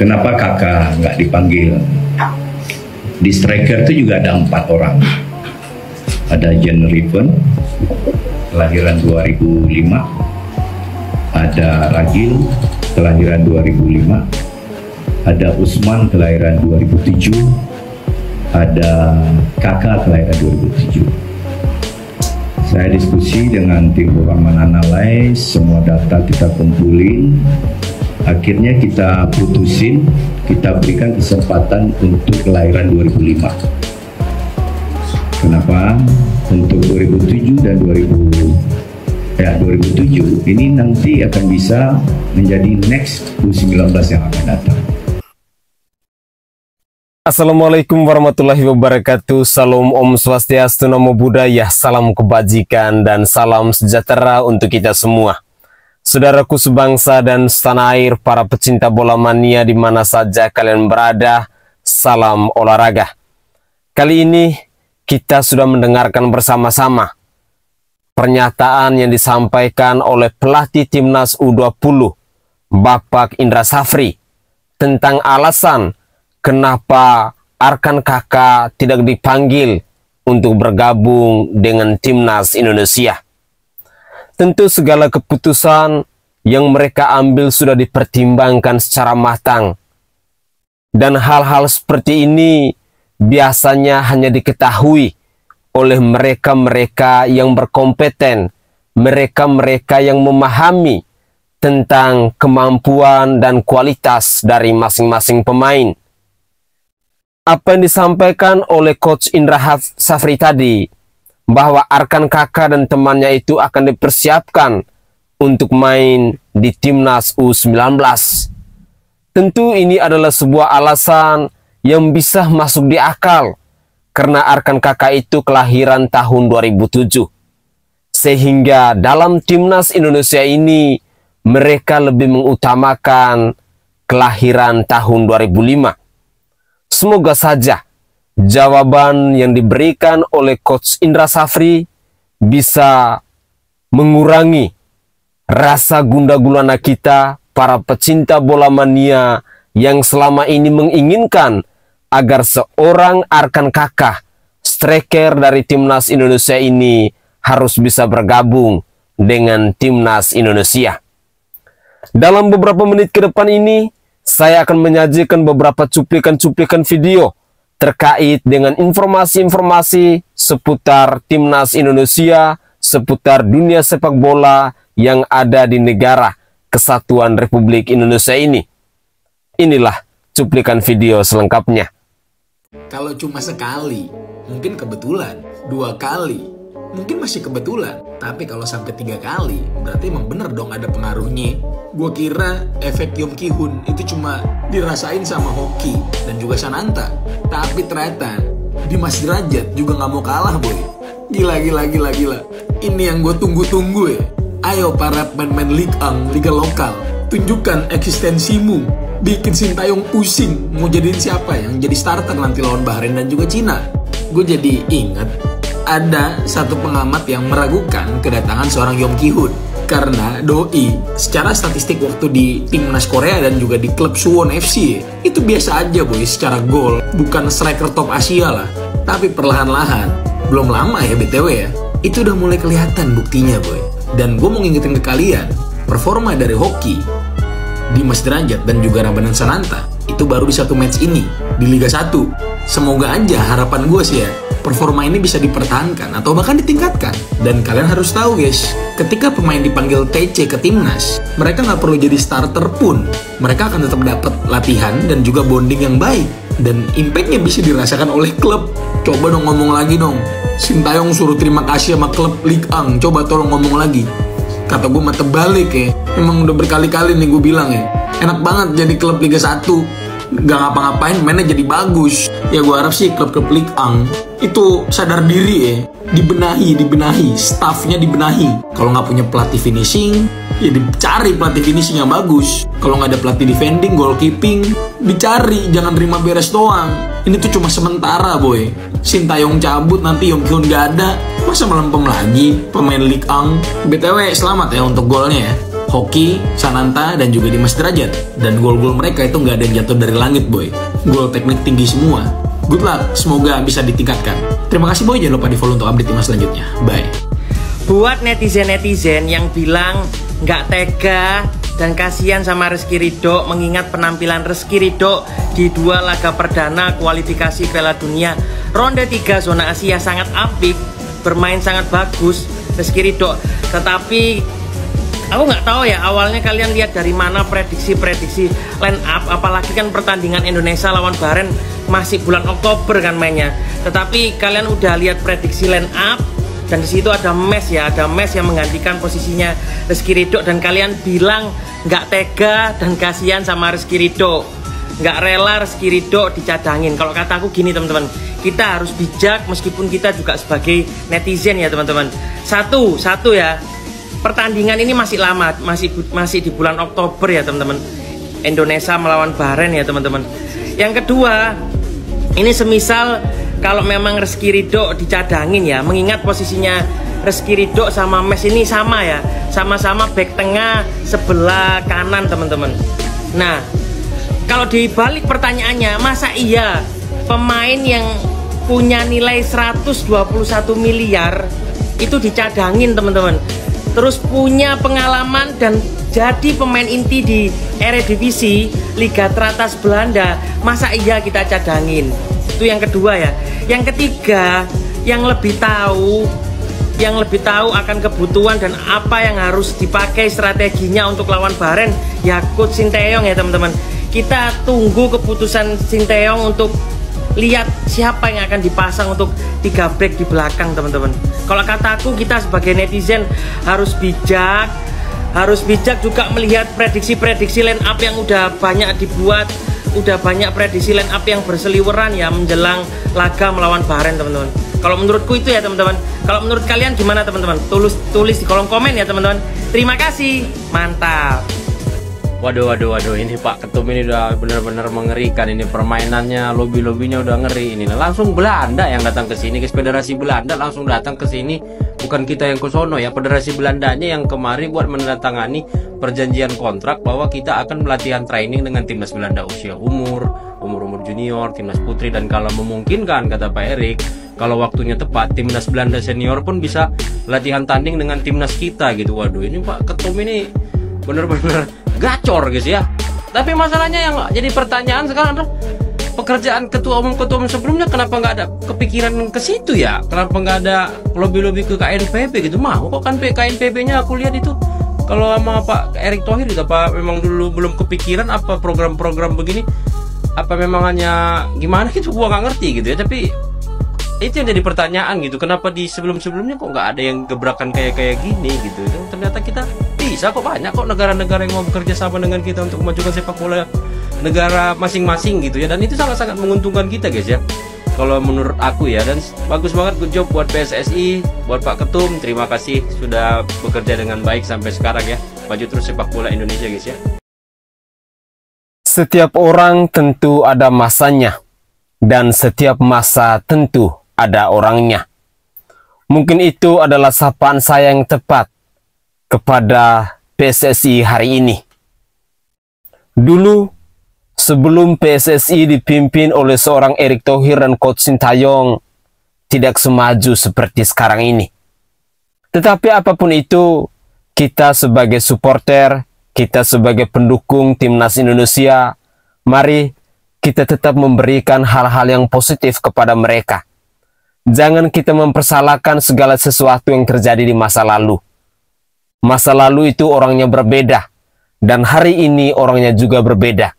Kenapa kakak nggak dipanggil? Di striker itu juga ada 4 orang. Ada Jen Riven, kelahiran 2005. Ada Ragil, kelahiran 2005. Ada Usman, kelahiran 2007. Ada kakak, kelahiran 2007. Saya diskusi dengan tim Rahman Analyze, semua data kita kumpulin. Akhirnya kita putusin, kita berikan kesempatan untuk kelahiran 2005. Kenapa? Untuk 2007 dan 2007 ini nanti akan bisa menjadi next U19 yang akan datang. Assalamualaikum warahmatullahi wabarakatuh. Salam Om Swastiastu, Namo Buddhaya, salam kebajikan dan salam sejahtera untuk kita semua. Saudaraku sebangsa dan setanah air, para pecinta bola mania di mana saja kalian berada, salam olahraga. Kali ini kita sudah mendengarkan bersama-sama pernyataan yang disampaikan oleh pelatih Timnas U20, Bapak Indra Safri, tentang alasan kenapa Arkan Kakak tidak dipanggil untuk bergabung dengan Timnas Indonesia. Tentu segala keputusan yang mereka ambil sudah dipertimbangkan secara matang. Dan hal-hal seperti ini biasanya hanya diketahui oleh mereka-mereka yang berkompeten, mereka-mereka yang memahami tentang kemampuan dan kualitas dari masing-masing pemain. Apa yang disampaikan oleh Coach Indra Safri tadi, bahwa Arkan Kakak dan temannya itu akan dipersiapkan untuk main di Timnas U19. Tentu ini adalah sebuah alasan yang bisa masuk di akal, karena Arkan Kakak itu kelahiran tahun 2007. Sehingga dalam Timnas Indonesia ini, mereka lebih mengutamakan kelahiran tahun 2005. Semoga saja jawaban yang diberikan oleh Coach Indra Safri bisa mengurangi rasa gundah gulana kita, para pecinta bola mania yang selama ini menginginkan agar seorang Arkan Kakak, striker dari Timnas Indonesia ini, harus bisa bergabung dengan Timnas Indonesia. Dalam beberapa menit ke depan ini, saya akan menyajikan beberapa cuplikan-cuplikan video terkait dengan informasi-informasi seputar Timnas Indonesia, seputar dunia sepak bola yang ada di negara Kesatuan Republik Indonesia ini. Inilah cuplikan video selengkapnya. Kalau cuma sekali, mungkin kebetulan. 2 kali, mungkin masih kebetulan. Tapi kalau sampai 3 kali, berarti emang bener dong ada pengaruhnya. Gue kira efek Yom Ki-hun itu cuma dirasain sama Hoki dan juga Sananta. Tapi ternyata Dimas Derajat juga gak mau kalah, boy. Gila. Ini yang gue tunggu-tunggu ya. Ayo para pemain Liga lokal, tunjukkan eksistensimu. Bikin Sintayong pusing. Mau jadiin siapa yang jadi starter nanti lawan Bahrain dan juga Cina. Gue jadi ingat ada satu pengamat yang meragukan kedatangan seorang Yom Ki-hun. Karena Doi secara statistik waktu di Timnas Korea dan juga di klub Suwon FC itu biasa aja, boy, secara gol. Bukan striker top Asia lah. Tapi perlahan-lahan, belum lama ya BTW ya, itu udah mulai kelihatan buktinya, boy. Dan gue mau ngingetin ke kalian, performa dari Hoki, Dimas Derajat dan juga Rambanan Sananta itu baru di 1 match ini di Liga 1. Semoga aja, harapan gue sih ya, performa ini bisa dipertahankan atau bahkan ditingkatkan. Dan kalian harus tahu guys, ketika pemain dipanggil TC ke Timnas, mereka nggak perlu jadi starter pun, mereka akan tetap dapat latihan dan juga bonding yang baik. Dan impactnya bisa dirasakan oleh klub. Coba dong ngomong lagi dong, Sintayong suruh terima kasih sama klub Ligue 1. Coba tolong ngomong lagi. Kata gue mah terbalik ya. Emang udah berkali-kali nih gue bilang ya, enak banget jadi klub Liga 1, gak ngapa-ngapain, mainnya jadi bagus. Ya gue harap sih klub-klub Ligue 1 itu sadar diri ya, dibenahi, staffnya dibenahi. Kalau nggak punya pelatih finishing, ya dicari pelatih finishing yang bagus. Kalau nggak ada pelatih defending, goalkeeping, dicari, jangan terima beres doang. Ini tuh cuma sementara, boy. Sintayong cabut, nanti Yom Ki-hun gak ada, masa melempem lagi pemain Ligue 1. BTW selamat ya untuk golnya ya. Hoki, Sananta, dan juga Dimas Derajat. Dan gol-gol mereka itu nggak ada yang jatuh dari langit, boy. Gol teknik tinggi semua. Good luck, semoga bisa ditingkatkan. Terima kasih, boy. Jangan lupa di-follow untuk update timnas selanjutnya. Bye. Buat netizen-netizen yang bilang nggak tega dan kasihan sama Rizky Ridho mengingat penampilan Rizky Ridho di 2 laga perdana kualifikasi Piala Dunia ronde 3 zona Asia sangat apik, bermain sangat bagus Rizky Ridho. Tetapi aku nggak tahu ya, awalnya kalian lihat dari mana prediksi line up, apalagi kan pertandingan Indonesia lawan Bahrain masih bulan Oktober kan mainnya. Tetapi kalian udah lihat prediksi line up, dan di situ ada Mes ya, ada Mes yang menggantikan posisinya Rizky Ridho, dan kalian bilang nggak tega dan kasihan sama Rizky Ridho, nggak rela Rizky Ridho dicadangin. Kalau kata aku gini teman-teman, kita harus bijak meskipun kita juga sebagai netizen ya teman-teman. Satu ya, pertandingan ini masih lama, masih di bulan Oktober ya teman-teman. Indonesia melawan Bahrain ya teman-teman. Yang kedua, ini semisal kalau memang Rizky Ridho dicadangin ya, mengingat posisinya Rizky Ridho sama Mes ini sama ya, sama-sama back tengah sebelah kanan teman-teman. Nah, kalau dibalik pertanyaannya, masa iya pemain yang punya nilai 121 miliar itu dicadangin teman-teman, terus punya pengalaman dan jadi pemain inti di Eredivisie Liga Teratas Belanda, masa iya kita cadangin? Itu yang kedua ya. Yang ketiga, yang lebih tahu akan kebutuhan dan apa yang harus dipakai strateginya untuk lawan Bahrain ya Coach Sinteyong ya teman-teman. Kita tunggu keputusan Sinteyong untuk lihat siapa yang akan dipasang untuk 3 back di belakang teman-teman. Kalau kataku, kita sebagai netizen harus bijak juga melihat prediksi line up yang udah banyak dibuat, udah banyak prediksi line up yang berseliweran ya menjelang laga melawan Bahrain teman-teman. Kalau menurutku itu ya teman-teman. Kalau menurut kalian gimana teman-teman? Tulis di kolom komen ya teman-teman. Terima kasih, mantap. Waduh, ini Pak Ketum ini udah benar-benar mengerikan. Ini permainannya, lobby-lobbynya udah ngeri. Ini langsung Belanda yang datang ke sini, guys. Federasi Belanda langsung datang ke sini. Bukan kita yang ke sono ya, Federasi Belandanya yang kemari buat menandatangani perjanjian kontrak bahwa kita akan melatihan training dengan timnas Belanda usia umur junior, timnas putri, dan kalau memungkinkan kata Pak Erik, kalau waktunya tepat timnas Belanda senior pun bisa latihan tanding dengan timnas kita gitu. Waduh, ini Pak Ketum ini bener-bener gacor guys ya. Tapi masalahnya yang jadi pertanyaan sekarang adalah pekerjaan ketua umum sebelumnya kenapa nggak ada kepikiran ke situ ya? Kenapa nggak ada lobby ke KNPB gitu? Mau kok kan KNPB-nya aku lihat itu kalau sama Pak Erick Thohir itu apa memang dulu belum kepikiran apa program-program begini? Apa memang hanya gimana gitu? Gua nggak ngerti gitu ya. Tapi itu yang jadi pertanyaan gitu. Kenapa di sebelum-sebelumnya kok nggak ada yang gebrakan kayak gini gitu? Ternyata kita bisa kok, banyak kok negara-negara yang mau bekerja sama dengan kita untuk memajukan sepak bola negara masing-masing gitu ya, dan itu sangat-sangat menguntungkan kita guys ya kalau menurut aku ya. Dan bagus banget, good job buat PSSI, buat Pak Ketum, terima kasih sudah bekerja dengan baik sampai sekarang ya. Maju terus sepak bola Indonesia guys ya. Setiap orang tentu ada masanya, dan setiap masa tentu ada orangnya. Mungkin itu adalah sapaan saya yang tepat kepada PSSI hari ini. Dulu, sebelum PSSI dipimpin oleh seorang Erick Thohir dan Coach Sinteyong, tidak semaju seperti sekarang ini. Tetapi apapun itu, kita sebagai supporter, kita sebagai pendukung timnas Indonesia, mari kita tetap memberikan hal-hal yang positif kepada mereka. Jangan kita mempersalahkan segala sesuatu yang terjadi di masa lalu. Masa lalu itu orangnya berbeda, dan hari ini orangnya juga berbeda.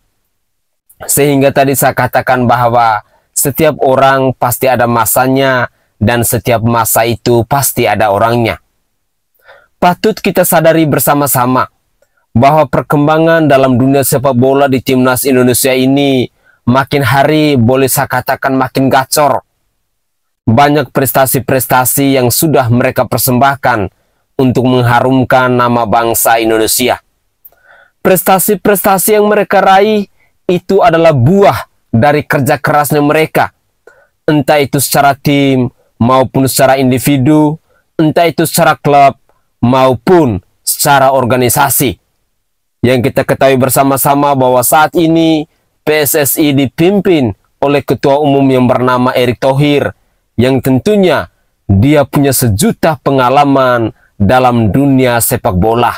Sehingga tadi saya katakan bahwa setiap orang pasti ada masanya, dan setiap masa itu pasti ada orangnya. Patut kita sadari bersama-sama bahwa perkembangan dalam dunia sepak bola di timnas Indonesia ini makin hari boleh saya katakan makin gacor. Banyak prestasi-prestasi yang sudah mereka persembahkan untuk mengharumkan nama bangsa Indonesia. Prestasi-prestasi yang mereka raih itu adalah buah dari kerja kerasnya mereka. Entah itu secara tim maupun secara individu, entah itu secara klub maupun secara organisasi. yang kita ketahui bersama-sama bahwa saat ini PSSI dipimpin oleh Ketua Umum yang bernama Erick Thohir, yang tentunya dia punya sejuta pengalaman dalam dunia sepak bola.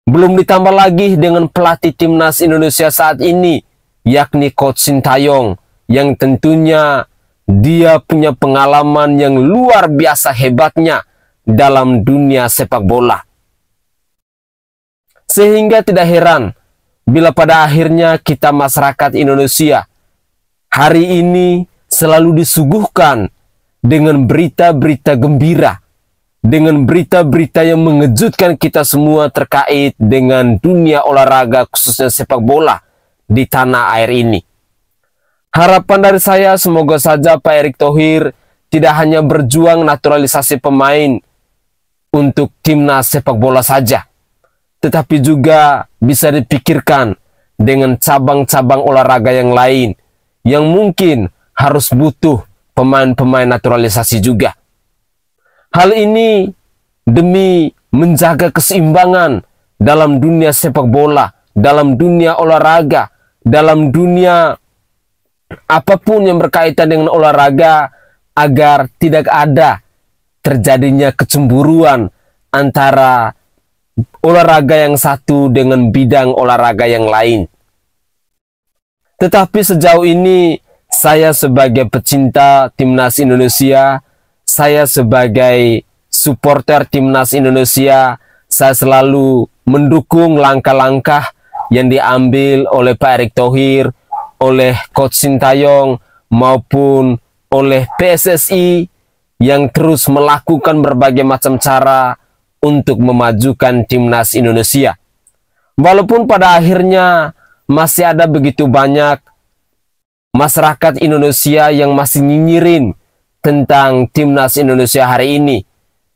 Belum ditambah lagi dengan pelatih timnas Indonesia saat ini, yakni Coach Sintayong, yang tentunya dia punya pengalaman yang luar biasa hebatnya dalam dunia sepak bola. Sehingga tidak heran bila pada akhirnya kita masyarakat Indonesia hari ini selalu disuguhkan dengan berita-berita gembira, dengan berita-berita yang mengejutkan kita semua terkait dengan dunia olahraga khususnya sepak bola di tanah air ini. Harapan dari saya semoga saja Pak Erick Thohir tidak hanya berjuang naturalisasi pemain untuk timnas sepak bola saja, tetapi juga bisa dipikirkan dengan cabang-cabang olahraga yang lain yang mungkin harus butuh pemain-pemain naturalisasi juga. Hal ini demi menjaga keseimbangan dalam dunia sepak bola, dalam dunia olahraga, dalam dunia apapun yang berkaitan dengan olahraga, agar tidak ada terjadinya kecemburuan antara olahraga yang satu dengan bidang olahraga yang lain. Tetapi sejauh ini saya sebagai pecinta timnas Indonesia, saya sebagai supporter timnas Indonesia, saya selalu mendukung langkah-langkah yang diambil oleh Pak Erick Thohir, oleh Coach Sintayong, maupun oleh PSSI yang terus melakukan berbagai macam cara untuk memajukan timnas Indonesia. Walaupun pada akhirnya masih ada begitu banyak masyarakat Indonesia yang masih nyinyirin tentang timnas Indonesia hari ini,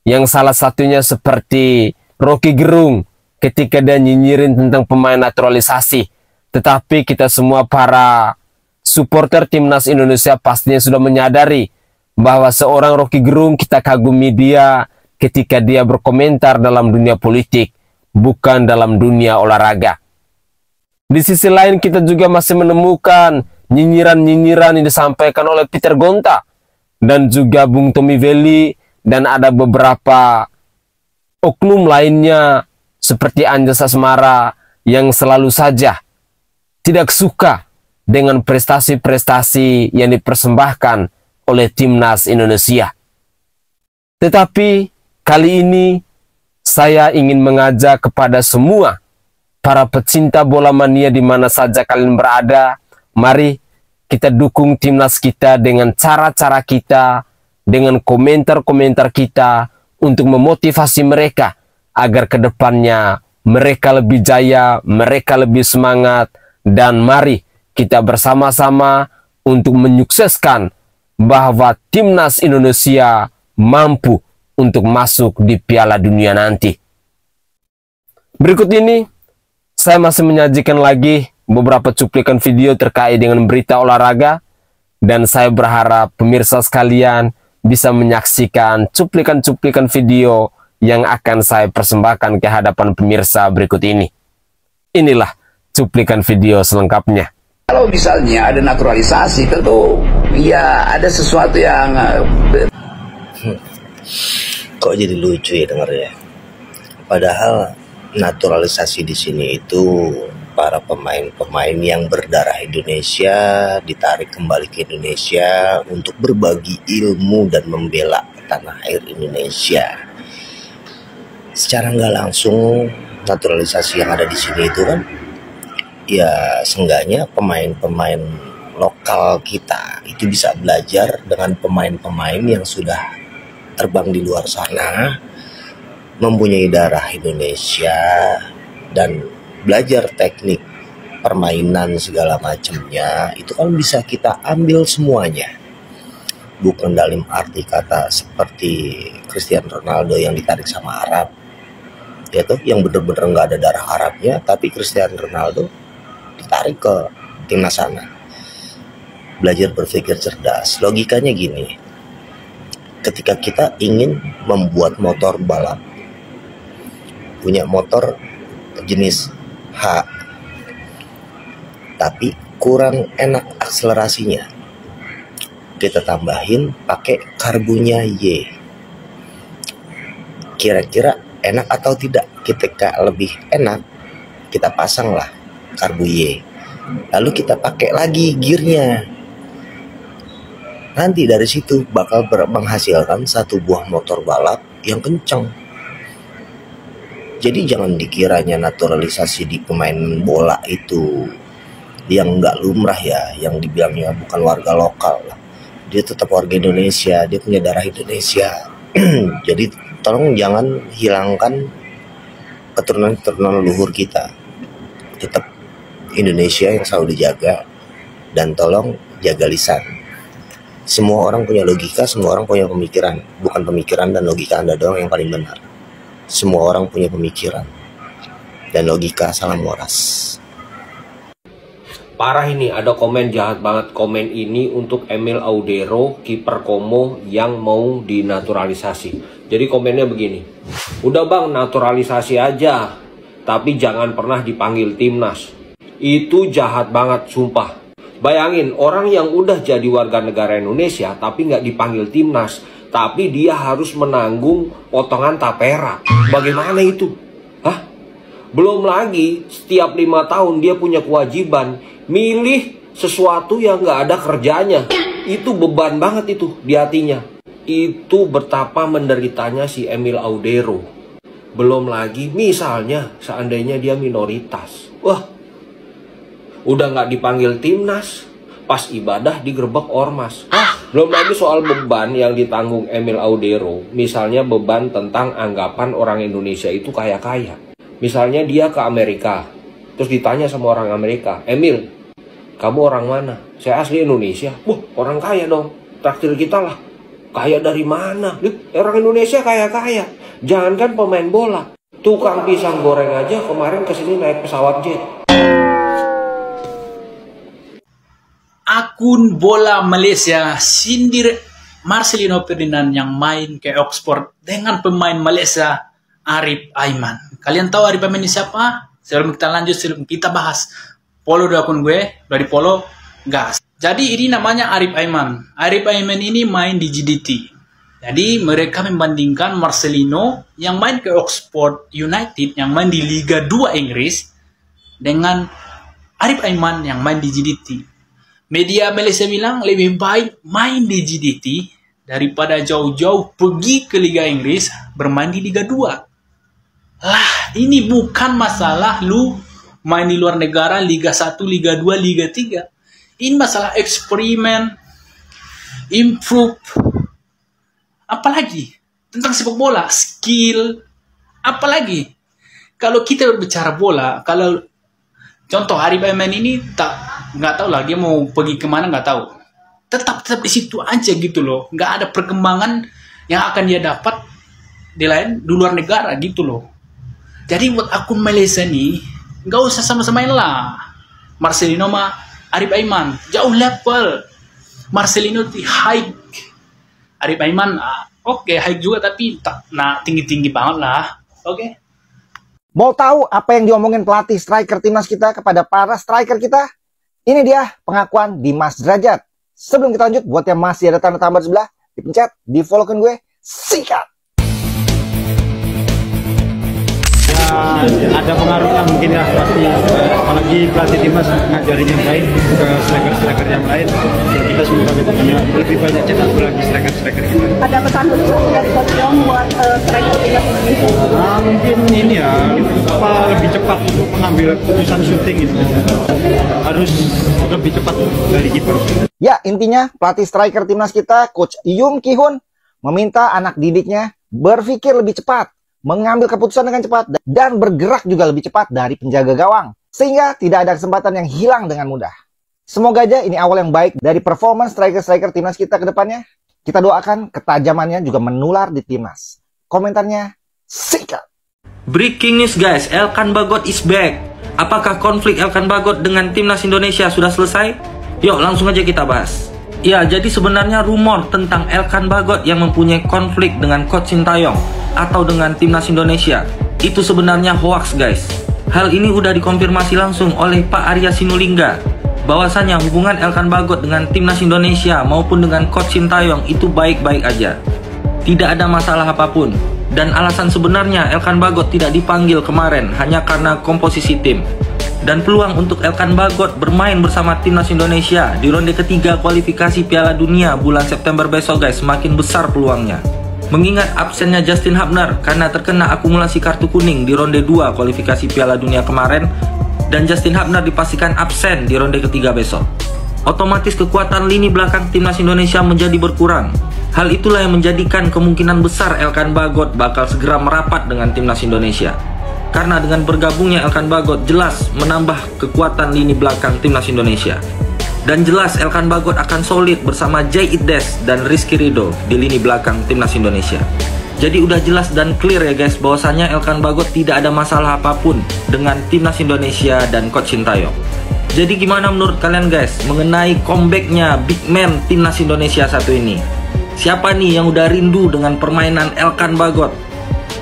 yang salah satunya seperti Rocky Gerung ketika dia nyinyirin tentang pemain naturalisasi. Tetapi kita semua para supporter timnas Indonesia pastinya sudah menyadari bahwa seorang Rocky Gerung kita kagumi dia ketika dia berkomentar dalam dunia politik, bukan dalam dunia olahraga. Di sisi lain kita juga masih menemukan nyinyiran-nyinyiran yang disampaikan oleh Peter Gonta dan juga Bung Tommy Veli, dan ada beberapa oknum lainnya seperti Anjas Asmara yang selalu saja tidak suka dengan prestasi-prestasi yang dipersembahkan oleh timnas Indonesia. Tetapi kali ini saya ingin mengajak kepada semua para pecinta bola mania di mana saja kalian berada, mari kita dukung timnas kita dengan cara-cara kita, dengan komentar-komentar kita untuk memotivasi mereka agar kedepannya mereka lebih jaya, mereka lebih semangat, dan mari kita bersama-sama untuk menyukseskan bahwa timnas Indonesia mampu untuk masuk di Piala Dunia nanti. Berikut ini saya masih menyajikan lagi beberapa cuplikan video terkait dengan berita olahraga, dan saya berharap pemirsa sekalian bisa menyaksikan cuplikan-cuplikan video yang akan saya persembahkan ke hadapan pemirsa berikut ini. Inilah cuplikan video selengkapnya. Kalau misalnya ada naturalisasi, tentu ya ada sesuatu yang kok jadi lucu ya dengarnya. Padahal naturalisasi di sini itu para pemain-pemain yang berdarah Indonesia ditarik kembali ke Indonesia untuk berbagi ilmu dan membela tanah air Indonesia. Secara nggak langsung naturalisasi yang ada di sini itu kan ya seenggaknya pemain-pemain lokal kita itu bisa belajar dengan pemain-pemain yang sudah terbang di luar sana, mempunyai darah Indonesia, dan belajar teknik permainan segala macamnya. Itu kan bisa kita ambil semuanya, bukan dalam arti kata seperti Cristiano Ronaldo yang ditarik sama Arab, ya tuh, yang bener-bener nggak ada darah Arabnya, tapi Cristiano Ronaldo ditarik ke timnas sana. Belajar berpikir cerdas. Logikanya gini, ketika kita ingin membuat motor balap, punya motor jenis H, tapi kurang enak akselerasinya. Kita tambahin pakai karbunya Y. Kira-kira enak atau tidak? Ketika lebih enak, kita pasanglah karbu Y. Lalu kita pakai lagi gearnya. Nanti dari situ bakal menghasilkan satu buah motor balap yang kencang. Jadi jangan dikiranya naturalisasi di pemain bola itu yang nggak lumrah ya, yang dibilangnya bukan warga lokal. Dia tetap warga Indonesia, dia punya darah Indonesia. Jadi tolong jangan hilangkan keturunan-keturunan leluhur kita. Tetap Indonesia yang selalu dijaga, dan tolong jaga lisan. Semua orang punya logika, semua orang punya pemikiran. Bukan pemikiran dan logika Anda doang yang paling benar. Semua orang punya pemikiran dan logika, salam waras. Parah ini, ada komen jahat banget. Komen ini untuk Emil Audero, kiper Como yang mau dinaturalisasi. Jadi komennya begini, udah bang naturalisasi aja, tapi jangan pernah dipanggil timnas. Itu jahat banget, sumpah. Bayangin, orang yang udah jadi warga negara Indonesia tapi nggak dipanggil timnas, tapi dia harus menanggung potongan tapera. Bagaimana itu? Hah? Belum lagi, setiap 5 tahun dia punya kewajiban milih sesuatu yang nggak ada kerjanya. Itu beban banget itu di hatinya. Itu betapa menderitanya si Emil Audero. Belum lagi misalnya seandainya dia minoritas. Wah, udah nggak dipanggil timnas, pas ibadah digerebek ormas. Belum lagi soal beban yang ditanggung Emil Audero. Misalnya beban tentang anggapan orang Indonesia itu kaya-kaya. Misalnya dia ke Amerika, terus ditanya sama orang Amerika, Emil, kamu orang mana? Saya asli Indonesia. Wah, orang kaya dong, traktir kita lah. Kaya dari mana? Orang Indonesia kaya-kaya. Jangankan pemain bola, tukang pisang goreng aja kemarin kesini naik pesawat jet. Akun bola Malaysia sindir Marcelino Ferdinand yang main ke Oxford dengan pemain Malaysia Arif Aiman. Kalian tahu Arif Aiman ini siapa? Sebelum kita lanjut, sebelum kita bahas, follow di akun gue, udah di follow, gas. Jadi ini namanya Arif Aiman. Arif Aiman ini main di GDT. Jadi mereka membandingkan Marcelino yang main ke Oxford United, yang main di Liga 2 Inggris, dengan Arif Aiman yang main di GDT. Media Malaysia bilang lebih baik main di GDT daripada jauh-jauh pergi ke Liga Inggris bermain di Liga 2. Lah, ini bukan masalah lu main di luar negara, Liga 1, Liga 2, Liga 3. Ini masalah eksperimen, improve, apalagi tentang sepak bola, skill, apalagi. Kalau kita berbicara bola, kalau contoh Arif Aiman ini nggak tahu lah dia mau pergi kemana, nggak tahu. Tetap di situ aja gitu loh, nggak ada perkembangan yang akan dia dapat di luar negara gitu loh. Jadi buat akun Malaysia nih, nggak usah sama-samain lah. Marcelino mah Arif Aiman jauh level. Marcelino di high, Arif Aiman oke, high juga tapi tinggi-tinggi banget lah. Oke. Mau tahu apa yang diomongin pelatih striker timnas kita kepada para striker kita? Ini dia pengakuan Dimas Derajat. Sebelum kita lanjut, buat yang masih ada tanda tambah sebelah, dipencet, di-follow-kan gue, sikat. Ada pengaruhnya mungkin ya, pasti apalagi pelatih timnas ngajarin yang lain ke striker-striker yang lain, kita semua lebih banyak cetak lagi striker-striker kita. Ada pesan khusus dari Coach Yong buat striker timnas Indonesia? Mungkin ini ya, lebih cepat untuk mengambil keputusan syuting itu, harus lebih cepat dari kiper. Ya, intinya pelatih striker timnas kita, Coach Yung Ki-hun, meminta anak didiknya berpikir lebih cepat, mengambil keputusan dengan cepat, dan bergerak juga lebih cepat dari penjaga gawang, sehingga tidak ada kesempatan yang hilang dengan mudah. Semoga aja ini awal yang baik dari performance striker-striker timnas kita ke depannya. Kita doakan ketajamannya juga menular di timnas. Komentarnya, sikat. Breaking news guys, Elkan Bagot is back. Apakah konflik Elkan Bagot dengan timnas Indonesia sudah selesai? Yuk langsung aja kita bahas. Ya, jadi sebenarnya rumor tentang Elkan Bagot yang mempunyai konflik dengan Coach Sintayong atau dengan timnas Indonesia itu sebenarnya hoax guys. Hal ini udah dikonfirmasi langsung oleh Pak Arya Sinulinga bahwasanya hubungan Elkan Bagot dengan timnas Indonesia maupun dengan Coach Sintayong itu baik-baik aja. Tidak ada masalah apapun. Dan alasan sebenarnya Elkan Bagot tidak dipanggil kemarin hanya karena komposisi tim. Dan peluang untuk Elkan Bagot bermain bersama timnas Indonesia di ronde ketiga kualifikasi Piala Dunia bulan September besok guys, semakin besar peluangnya. Mengingat absennya Justin Hubner karena terkena akumulasi kartu kuning di ronde 2 kualifikasi Piala Dunia kemarin, dan Justin Hubner dipastikan absen di ronde ketiga besok. Otomatis kekuatan lini belakang timnas Indonesia menjadi berkurang. Hal itulah yang menjadikan kemungkinan besar Elkan Bagot bakal segera merapat dengan timnas Indonesia. Karena dengan bergabungnya Elkan Bagot jelas menambah kekuatan lini belakang timnas Indonesia. Dan jelas Elkan Bagot akan solid bersama Jay Iddes dan Rizky Ridho di lini belakang timnas Indonesia. Jadi udah jelas dan clear ya guys bahwasanya Elkan Bagot tidak ada masalah apapun dengan timnas Indonesia dan Coach Sintayong. Jadi gimana menurut kalian guys mengenai comebacknya big man timnas Indonesia satu ini? Siapa nih yang udah rindu dengan permainan Elkan Bagot?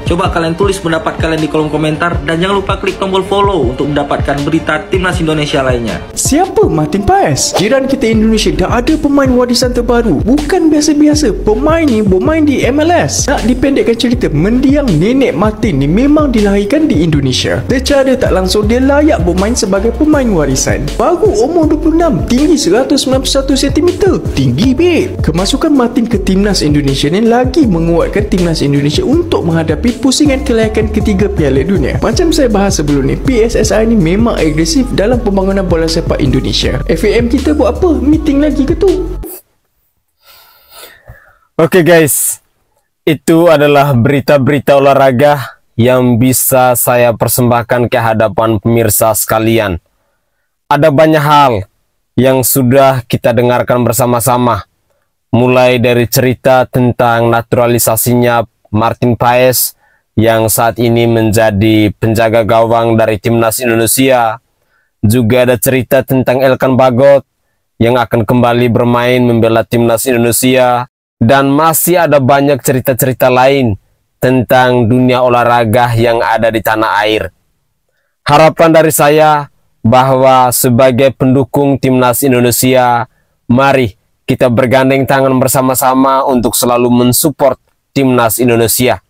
Coba kalian tulis pendapat kalian di kolom komentar dan jangan lupa klik tombol follow untuk mendapatkan berita timnas Indonesia lainnya. Siapa Martin Paes? Jiran kita Indonesia dah ada pemain warisan terbaru. Bukan biasa-biasa, pemain ni bermain di MLS. Nak dipendekkan cerita, mendiang nenek Martin ni memang dilahirkan di Indonesia. Secara tak langsung dia layak bermain sebagai pemain warisan. Baru umur 26, tinggi 191 cm. Tinggi babe. Kemasukan Martin ke timnas Indonesia ni lagi menguatkan timnas Indonesia untuk menghadapi pusingan kelayakan ketiga Piala Dunia. Macam saya bahas sebelum ni, PSSI ni memang agresif dalam pembangunan bola sepak Indonesia. FAM kita buat apa? Meeting lagi ke tu? Oke guys, itu adalah berita-berita olahraga yang bisa saya persembahkan ke hadapan pemirsa sekalian. Ada banyak hal yang sudah kita dengarkan bersama-sama, mulai dari cerita tentang naturalisasinya Martin Paes yang saat ini menjadi penjaga gawang dari timnas Indonesia. Juga ada cerita tentang Elkan Bagot yang akan kembali bermain membela timnas Indonesia. Dan masih ada banyak cerita-cerita lain tentang dunia olahraga yang ada di tanah air. Harapan dari saya bahwa sebagai pendukung timnas Indonesia, mari kita bergandeng tangan bersama-sama untuk selalu mensupport timnas Indonesia.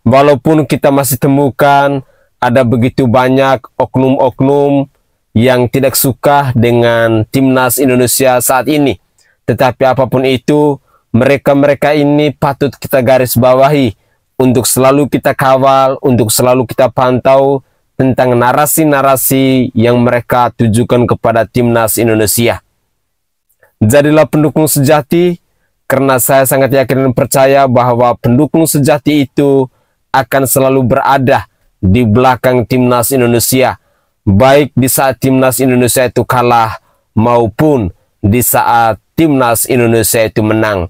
Walaupun kita masih temukan ada begitu banyak oknum-oknum yang tidak suka dengan timnas Indonesia saat ini. Tetapi apapun itu, mereka-mereka ini patut kita garis bawahi untuk selalu kita kawal, untuk selalu kita pantau tentang narasi-narasi yang mereka tujukan kepada timnas Indonesia. Jadilah pendukung sejati, karena saya sangat yakin dan percaya bahwa pendukung sejati itu akan selalu berada di belakang timnas Indonesia, baik di saat timnas Indonesia itu kalah maupun di saat timnas Indonesia itu menang.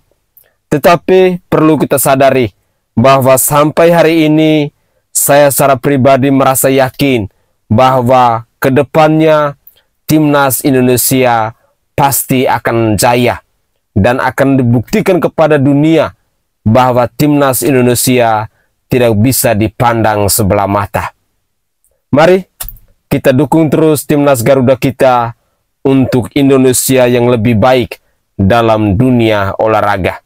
Tetapi perlu kita sadari bahwa sampai hari ini saya secara pribadi merasa yakin bahwa kedepannya timnas Indonesia pasti akan jaya dan akan dibuktikan kepada dunia bahwa timnas Indonesia tidak bisa dipandang sebelah mata. Mari kita dukung terus timnas Garuda kita untuk Indonesia yang lebih baik dalam dunia olahraga.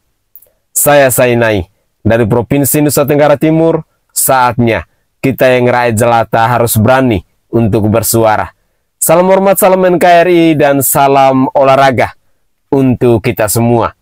Saya Sainai dari Provinsi Nusa Tenggara Timur. Saatnya kita yang rakyat jelata harus berani untuk bersuara. Salam hormat, salam NKRI, dan salam olahraga untuk kita semua.